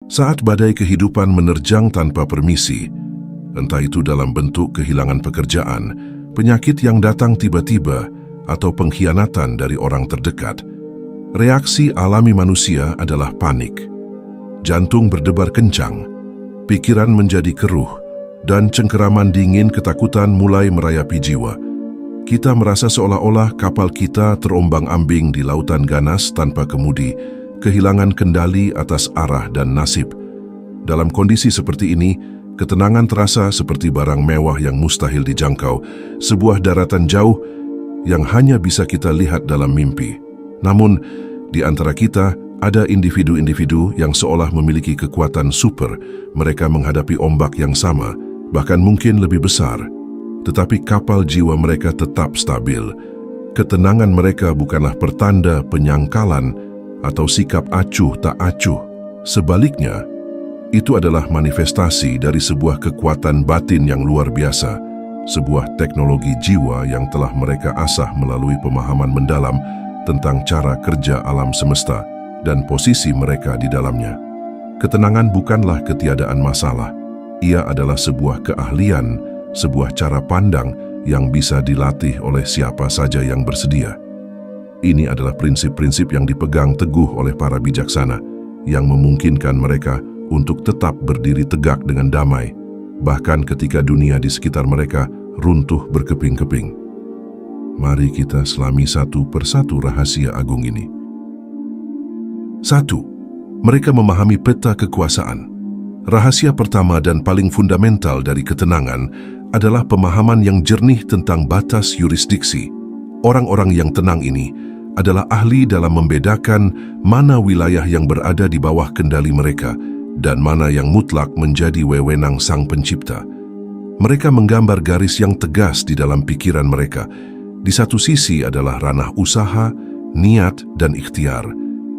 Saat badai kehidupan menerjang tanpa permisi, entah itu dalam bentuk kehilangan pekerjaan, penyakit yang datang tiba-tiba, atau pengkhianatan dari orang terdekat, reaksi alami manusia adalah panik. Jantung berdebar kencang, pikiran menjadi keruh, dan cengkeraman dingin ketakutan mulai merayapi jiwa. Kita merasa seolah-olah kapal kita terombang-ambing di lautan ganas tanpa kemudi, kehilangan kendali atas arah dan nasib. Dalam kondisi seperti ini, ketenangan terasa seperti barang mewah yang mustahil dijangkau, sebuah daratan jauh yang hanya bisa kita lihat dalam mimpi. Namun, di antara kita ada individu-individu yang seolah memiliki kekuatan super. Mereka menghadapi ombak yang sama, bahkan mungkin lebih besar. Tetapi kapal jiwa mereka tetap stabil. Ketenangan mereka bukanlah pertanda penyangkalan atau sikap acuh tak acuh. Sebaliknya, itu adalah manifestasi dari sebuah kekuatan batin yang luar biasa, sebuah teknologi jiwa yang telah mereka asah melalui pemahaman mendalam tentang cara kerja alam semesta dan posisi mereka di dalamnya. Ketenangan bukanlah ketiadaan masalah, ia adalah sebuah keahlian, sebuah cara pandang yang bisa dilatih oleh siapa saja yang bersedia. Ini adalah prinsip-prinsip yang dipegang teguh oleh para bijaksana, yang memungkinkan mereka untuk tetap berdiri tegak dengan damai, bahkan ketika dunia di sekitar mereka runtuh berkeping-keping. Mari kita selami satu persatu rahasia agung ini. 1. Mereka memahami peta kekuasaan. Rahasia pertama dan paling fundamental dari ketenangan adalah pemahaman yang jernih tentang batas yurisdiksi. Orang-orang yang tenang ini adalah ahli dalam membedakan mana wilayah yang berada di bawah kendali mereka dan mana yang mutlak menjadi wewenang Sang Pencipta. Mereka menggambar garis yang tegas di dalam pikiran mereka. Di satu sisi adalah ranah usaha, niat, dan ikhtiar.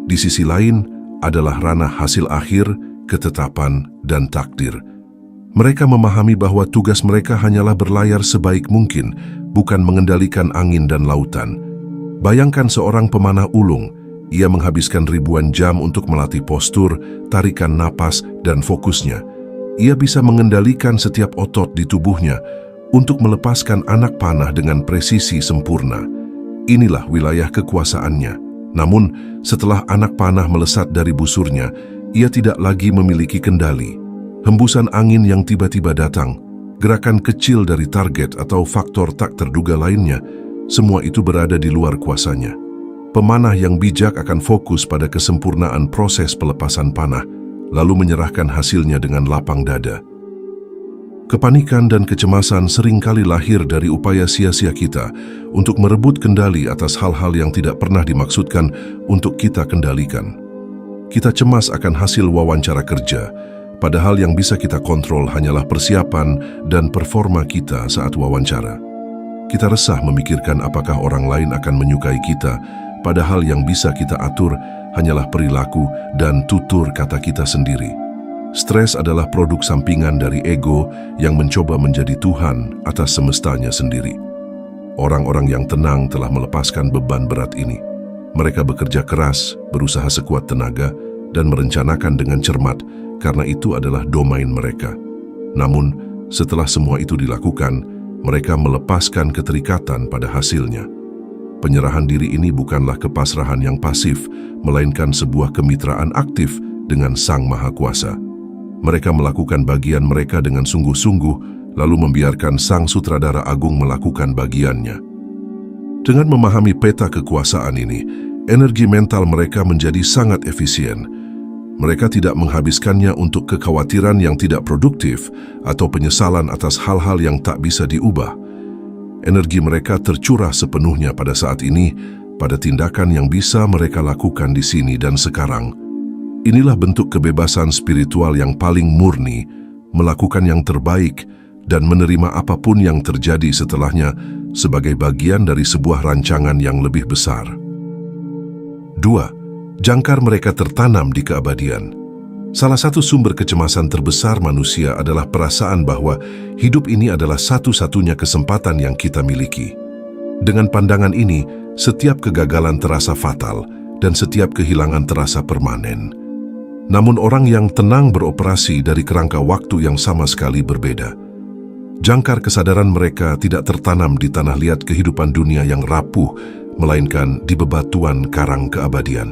Di sisi lain adalah ranah hasil akhir, ketetapan, dan takdir. Mereka memahami bahwa tugas mereka hanyalah berlayar sebaik mungkin, bukan mengendalikan angin dan lautan. Bayangkan seorang pemanah ulung, ia menghabiskan ribuan jam untuk melatih postur, tarikan napas, dan fokusnya. Ia bisa mengendalikan setiap otot di tubuhnya untuk melepaskan anak panah dengan presisi sempurna. Inilah wilayah kekuasaannya. Namun, setelah anak panah melesat dari busurnya, ia tidak lagi memiliki kendali. Hembusan angin yang tiba-tiba datang, gerakan kecil dari target atau faktor tak terduga lainnya, semua itu berada di luar kuasanya. Pemanah yang bijak akan fokus pada kesempurnaan proses pelepasan panah, lalu menyerahkan hasilnya dengan lapang dada. Kepanikan dan kecemasan seringkali lahir dari upaya sia-sia kita untuk merebut kendali atas hal-hal yang tidak pernah dimaksudkan untuk kita kendalikan. Kita cemas akan hasil wawancara kerja, padahal yang bisa kita kontrol hanyalah persiapan dan performa kita saat wawancara. Kita resah memikirkan apakah orang lain akan menyukai kita, padahal yang bisa kita atur hanyalah perilaku dan tutur kata kita sendiri. Stres adalah produk sampingan dari ego yang mencoba menjadi Tuhan atas semestanya sendiri. Orang-orang yang tenang telah melepaskan beban berat ini. Mereka bekerja keras, berusaha sekuat tenaga, dan merencanakan dengan cermat karena itu adalah domain mereka. Namun, setelah semua itu dilakukan, mereka melepaskan keterikatan pada hasilnya. Penyerahan diri ini bukanlah kepasrahan yang pasif, melainkan sebuah kemitraan aktif dengan Sang Maha Kuasa. Mereka melakukan bagian mereka dengan sungguh-sungguh, lalu membiarkan Sang Sutradara Agung melakukan bagiannya. Dengan memahami peta kekuasaan ini, energi mental mereka menjadi sangat efisien. Mereka tidak menghabiskannya untuk kekhawatiran yang tidak produktif atau penyesalan atas hal-hal yang tak bisa diubah. Energi mereka tercurah sepenuhnya pada saat ini, pada tindakan yang bisa mereka lakukan di sini dan sekarang. Inilah bentuk kebebasan spiritual yang paling murni, melakukan yang terbaik, dan menerima apapun yang terjadi setelahnya sebagai bagian dari sebuah rancangan yang lebih besar. 2. Jangkar mereka tertanam di keabadian. Salah satu sumber kecemasan terbesar manusia adalah perasaan bahwa hidup ini adalah satu-satunya kesempatan yang kita miliki. Dengan pandangan ini, setiap kegagalan terasa fatal dan setiap kehilangan terasa permanen. Namun orang yang tenang beroperasi dari kerangka waktu yang sama sekali berbeda. Jangkar kesadaran mereka tidak tertanam di tanah liat kehidupan dunia yang rapuh, melainkan di bebatuan karang keabadian.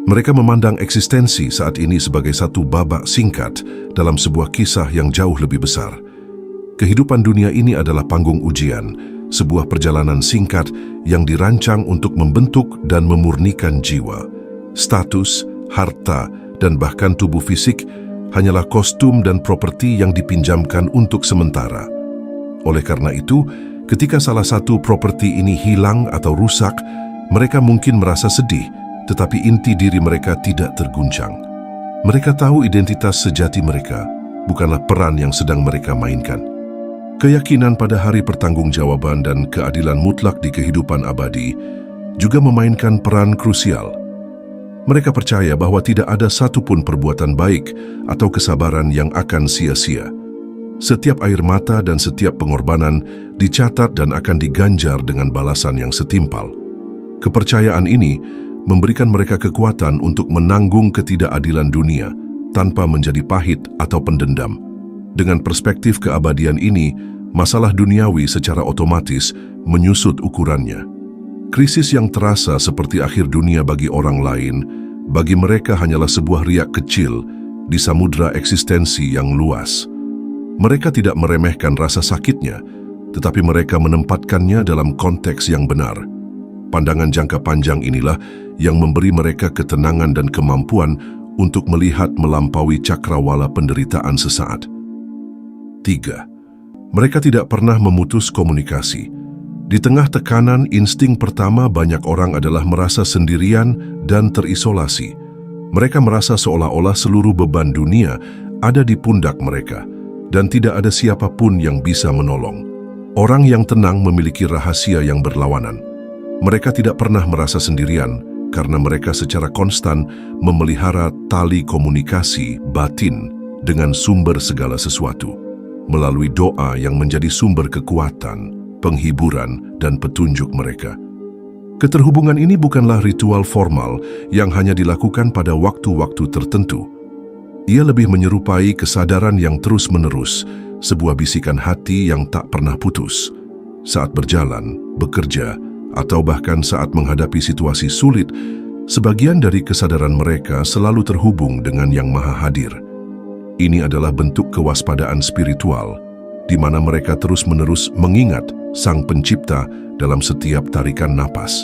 Mereka memandang eksistensi saat ini sebagai satu babak singkat dalam sebuah kisah yang jauh lebih besar. Kehidupan dunia ini adalah panggung ujian, sebuah perjalanan singkat yang dirancang untuk membentuk dan memurnikan jiwa. Status, harta, dan bahkan tubuh fisik hanyalah kostum dan properti yang dipinjamkan untuk sementara. Oleh karena itu, ketika salah satu properti ini hilang atau rusak, mereka mungkin merasa sedih, tetapi inti diri mereka tidak terguncang. Mereka tahu identitas sejati mereka, bukanlah peran yang sedang mereka mainkan. Keyakinan pada hari pertanggungjawaban dan keadilan mutlak di kehidupan abadi juga memainkan peran krusial. Mereka percaya bahwa tidak ada satupun perbuatan baik atau kesabaran yang akan sia-sia. Setiap air mata dan setiap pengorbanan dicatat dan akan diganjar dengan balasan yang setimpal. Kepercayaan ini memberikan mereka kekuatan untuk menanggung ketidakadilan dunia tanpa menjadi pahit atau pendendam. Dengan perspektif keabadian ini, masalah duniawi secara otomatis menyusut ukurannya. Krisis yang terasa seperti akhir dunia bagi orang lain, bagi mereka hanyalah sebuah riak kecil di samudra eksistensi yang luas. Mereka tidak meremehkan rasa sakitnya, tetapi mereka menempatkannya dalam konteks yang benar. Pandangan jangka panjang inilah yang memberi mereka ketenangan dan kemampuan untuk melihat melampaui cakrawala penderitaan sesaat. 3. Mereka tidak pernah memutus komunikasi. Di tengah tekanan, insting pertama banyak orang adalah merasa sendirian dan terisolasi. Mereka merasa seolah-olah seluruh beban dunia ada di pundak mereka, dan tidak ada siapapun yang bisa menolong. Orang yang tenang memiliki rahasia yang berlawanan. Mereka tidak pernah merasa sendirian, karena mereka secara konstan memelihara tali komunikasi batin dengan sumber segala sesuatu, melalui doa yang menjadi sumber kekuatan, penghiburan, dan petunjuk mereka. Keterhubungan ini bukanlah ritual formal yang hanya dilakukan pada waktu-waktu tertentu. Ia lebih menyerupai kesadaran yang terus-menerus, sebuah bisikan hati yang tak pernah putus. Saat berjalan, bekerja, atau bahkan saat menghadapi situasi sulit, sebagian dari kesadaran mereka selalu terhubung dengan Yang Maha Hadir. Ini adalah bentuk kewaspadaan spiritual, di mana mereka terus-menerus mengingat Sang Pencipta dalam setiap tarikan napas.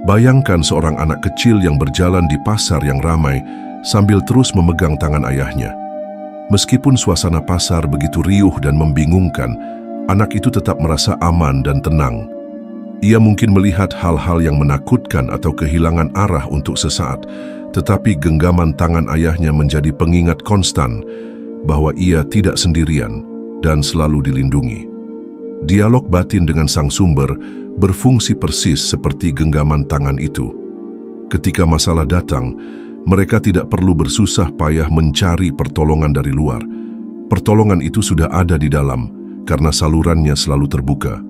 Bayangkan seorang anak kecil yang berjalan di pasar yang ramai sambil terus memegang tangan ayahnya. Meskipun suasana pasar begitu riuh dan membingungkan, anak itu tetap merasa aman dan tenang. Ia mungkin melihat hal-hal yang menakutkan atau kehilangan arah untuk sesaat, tetapi genggaman tangan ayahnya menjadi pengingat konstan bahwa ia tidak sendirian dan selalu dilindungi. Dialog batin dengan sang sumber berfungsi persis seperti genggaman tangan itu. Ketika masalah datang, mereka tidak perlu bersusah payah mencari pertolongan dari luar. Pertolongan itu sudah ada di dalam, karena salurannya selalu terbuka.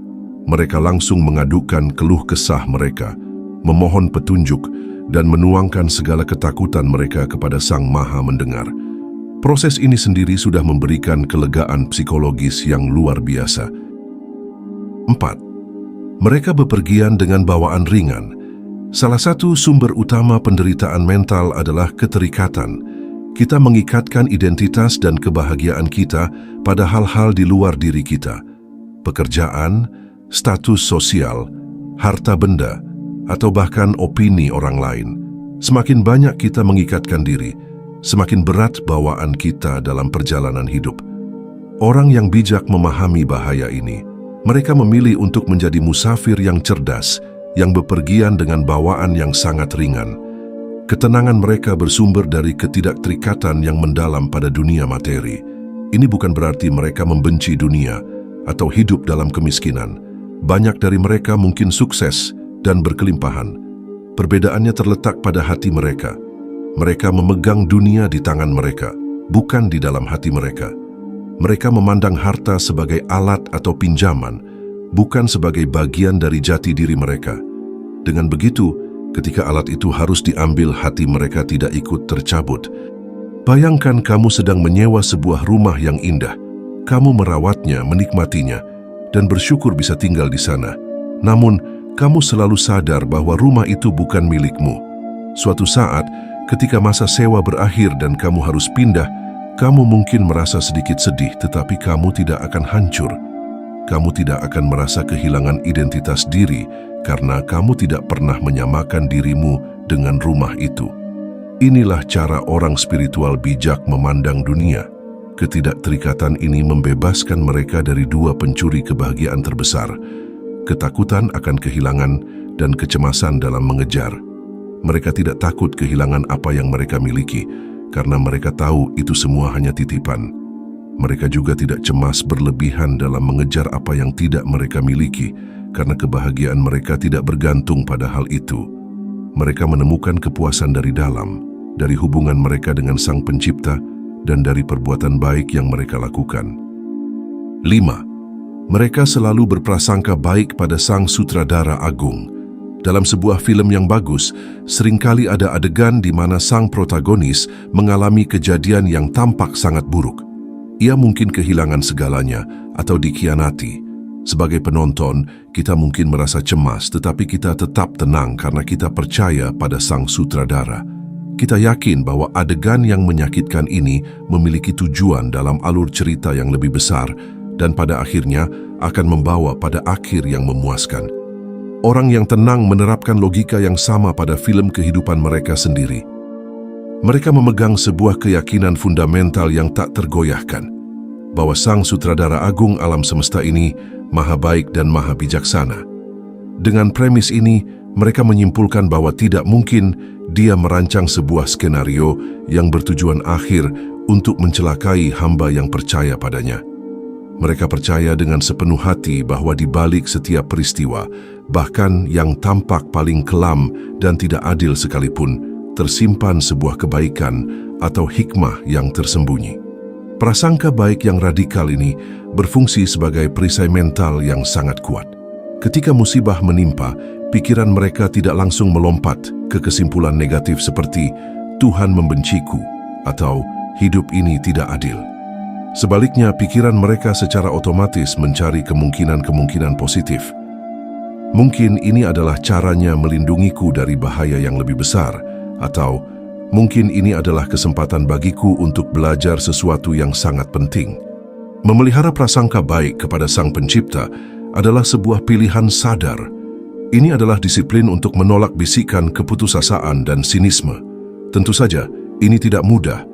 Mereka langsung mengadukan keluh kesah mereka, memohon petunjuk, dan menuangkan segala ketakutan mereka kepada Sang Maha Mendengar. Proses ini sendiri sudah memberikan kelegaan psikologis yang luar biasa. 4. Mereka bepergian dengan bawaan ringan. Salah satu sumber utama penderitaan mental adalah keterikatan. Kita mengikatkan identitas dan kebahagiaan kita pada hal-hal di luar diri kita. Pekerjaan, status sosial, harta benda, atau bahkan opini orang lain. Semakin banyak kita mengikatkan diri, semakin berat bawaan kita dalam perjalanan hidup. Orang yang bijak memahami bahaya ini. Mereka memilih untuk menjadi musafir yang cerdas, yang bepergian dengan bawaan yang sangat ringan. Ketenangan mereka bersumber dari ketidakterikatan yang mendalam pada dunia materi. Ini bukan berarti mereka membenci dunia atau hidup dalam kemiskinan. Banyak dari mereka mungkin sukses dan berkelimpahan. Perbedaannya terletak pada hati mereka. Mereka memegang dunia di tangan mereka, bukan di dalam hati mereka. Mereka memandang harta sebagai alat atau pinjaman, bukan sebagai bagian dari jati diri mereka. Dengan begitu, Ketika alat itu harus diambil, hati mereka tidak ikut tercabut. Bayangkan kamu sedang menyewa sebuah rumah yang indah. Kamu merawatnya, menikmatinya, dan bersyukur bisa tinggal di sana. Namun, kamu selalu sadar bahwa rumah itu bukan milikmu. Suatu saat, ketika masa sewa berakhir dan kamu harus pindah, kamu mungkin merasa sedikit sedih, tetapi kamu tidak akan hancur. Kamu tidak akan merasa kehilangan identitas diri karena kamu tidak pernah menyamakan dirimu dengan rumah itu. Inilah cara orang spiritual bijak memandang dunia. Ketidakterikatan ini membebaskan mereka dari dua pencuri kebahagiaan terbesar, ketakutan akan kehilangan dan kecemasan dalam mengejar. Mereka tidak takut kehilangan apa yang mereka miliki, karena mereka tahu itu semua hanya titipan. Mereka juga tidak cemas berlebihan dalam mengejar apa yang tidak mereka miliki, karena kebahagiaan mereka tidak bergantung pada hal itu. Mereka menemukan kepuasan dari dalam, dari hubungan mereka dengan Sang Pencipta, dan dari perbuatan baik yang mereka lakukan. 5. Mereka selalu berprasangka baik pada Sang Sutradara Agung. Dalam sebuah film yang bagus, seringkali ada adegan di mana sang protagonis mengalami kejadian yang tampak sangat buruk. Ia mungkin kehilangan segalanya atau dikhianati. Sebagai penonton, kita mungkin merasa cemas, tetapi kita tetap tenang karena kita percaya pada Sang Sutradara. Kita yakin bahwa adegan yang menyakitkan ini memiliki tujuan dalam alur cerita yang lebih besar dan pada akhirnya akan membawa pada akhir yang memuaskan. Orang yang tenang menerapkan logika yang sama pada film kehidupan mereka sendiri. Mereka memegang sebuah keyakinan fundamental yang tak tergoyahkan, bahwa Sang Sutradara Agung alam semesta ini maha baik dan maha bijaksana. Dengan premis ini, mereka menyimpulkan bahwa tidak mungkin Dia merancang sebuah skenario yang bertujuan akhir untuk mencelakai hamba yang percaya padanya. Mereka percaya dengan sepenuh hati bahwa di balik setiap peristiwa, bahkan yang tampak paling kelam dan tidak adil sekalipun, tersimpan sebuah kebaikan atau hikmah yang tersembunyi. Prasangka baik yang radikal ini berfungsi sebagai perisai mental yang sangat kuat. Ketika musibah menimpa, pikiran mereka tidak langsung melompat ke kesimpulan negatif seperti Tuhan membenciku atau hidup ini tidak adil. Sebaliknya, pikiran mereka secara otomatis mencari kemungkinan-kemungkinan positif. Mungkin ini adalah caranya melindungiku dari bahaya yang lebih besar, atau mungkin ini adalah kesempatan bagiku untuk belajar sesuatu yang sangat penting. Memelihara prasangka baik kepada Sang Pencipta adalah sebuah pilihan sadar. Ini adalah disiplin untuk menolak bisikan keputusasaan dan sinisme. Tentu saja, ini tidak mudah.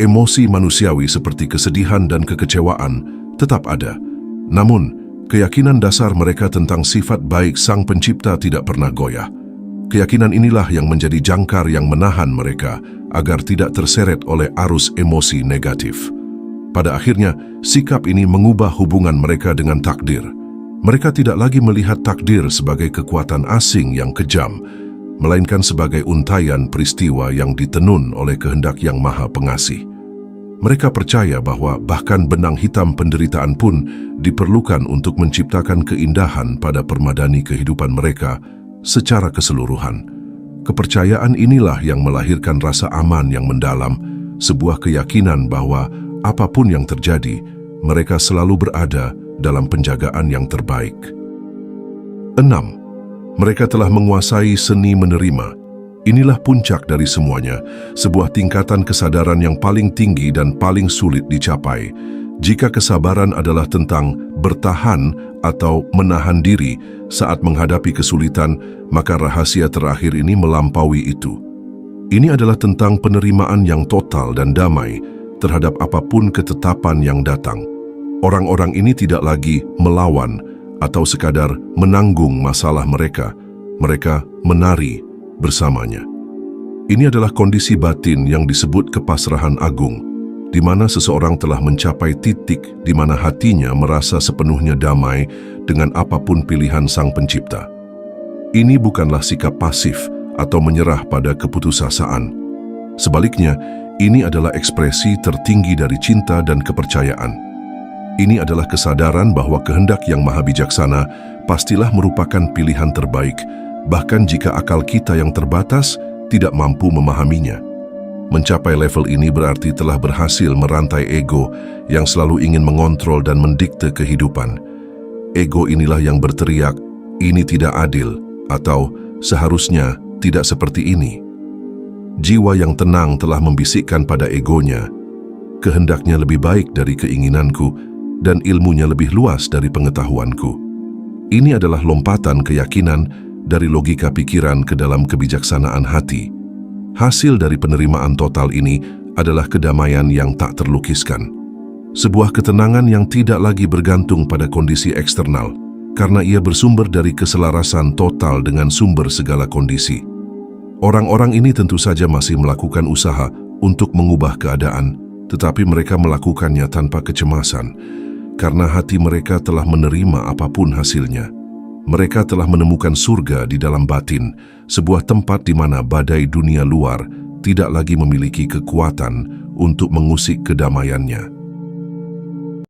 Emosi manusiawi seperti kesedihan dan kekecewaan tetap ada. Namun, keyakinan dasar mereka tentang sifat baik Sang Pencipta tidak pernah goyah. Keyakinan inilah yang menjadi jangkar yang menahan mereka agar tidak terseret oleh arus emosi negatif. Pada akhirnya, sikap ini mengubah hubungan mereka dengan takdir. Mereka tidak lagi melihat takdir sebagai kekuatan asing yang kejam, melainkan sebagai untaian peristiwa yang ditenun oleh kehendak yang Maha Pengasih. Mereka percaya bahwa bahkan benang hitam penderitaan pun diperlukan untuk menciptakan keindahan pada permadani kehidupan mereka secara keseluruhan. Kepercayaan inilah yang melahirkan rasa aman yang mendalam, sebuah keyakinan bahwa apapun yang terjadi, mereka selalu berada dalam penjagaan yang terbaik. 6. Mereka telah menguasai seni menerima. Inilah puncak dari semuanya, sebuah tingkatan kesadaran yang paling tinggi dan paling sulit dicapai. Jika kesabaran adalah tentang bertahan atau menahan diri saat menghadapi kesulitan, maka rahasia terakhir ini melampaui itu. Ini adalah tentang penerimaan yang total dan damai terhadap apapun ketetapan yang datang. Orang-orang ini tidak lagi melawan atau sekadar menanggung masalah mereka. Mereka menari bersamanya. Ini adalah kondisi batin yang disebut kepasrahan agung, di mana seseorang telah mencapai titik di mana hatinya merasa sepenuhnya damai dengan apapun pilihan Sang Pencipta. Ini bukanlah sikap pasif atau menyerah pada keputusasaan. Sebaliknya, ini adalah ekspresi tertinggi dari cinta dan kepercayaan. Ini adalah kesadaran bahwa kehendak yang maha bijaksana pastilah merupakan pilihan terbaik, bahkan jika akal kita yang terbatas tidak mampu memahaminya. Mencapai level ini berarti telah berhasil merantai ego yang selalu ingin mengontrol dan mendikte kehidupan. Ego inilah yang berteriak, "Ini tidak adil," atau "Seharusnya tidak seperti ini." Jiwa yang tenang telah membisikkan pada egonya, "Kehendaknya lebih baik dari keinginanku dan ilmunya lebih luas dari pengetahuanku." Ini adalah lompatan keyakinan dari logika pikiran ke dalam kebijaksanaan hati. Hasil dari penerimaan total ini adalah kedamaian yang tak terlukiskan. Sebuah ketenangan yang tidak lagi bergantung pada kondisi eksternal, karena ia bersumber dari keselarasan total dengan sumber segala kondisi. Orang-orang ini tentu saja masih melakukan usaha untuk mengubah keadaan, tetapi mereka melakukannya tanpa kecemasan, karena hati mereka telah menerima apapun hasilnya. Mereka telah menemukan surga di dalam batin, sebuah tempat di mana badai dunia luar tidak lagi memiliki kekuatan untuk mengusik kedamaiannya.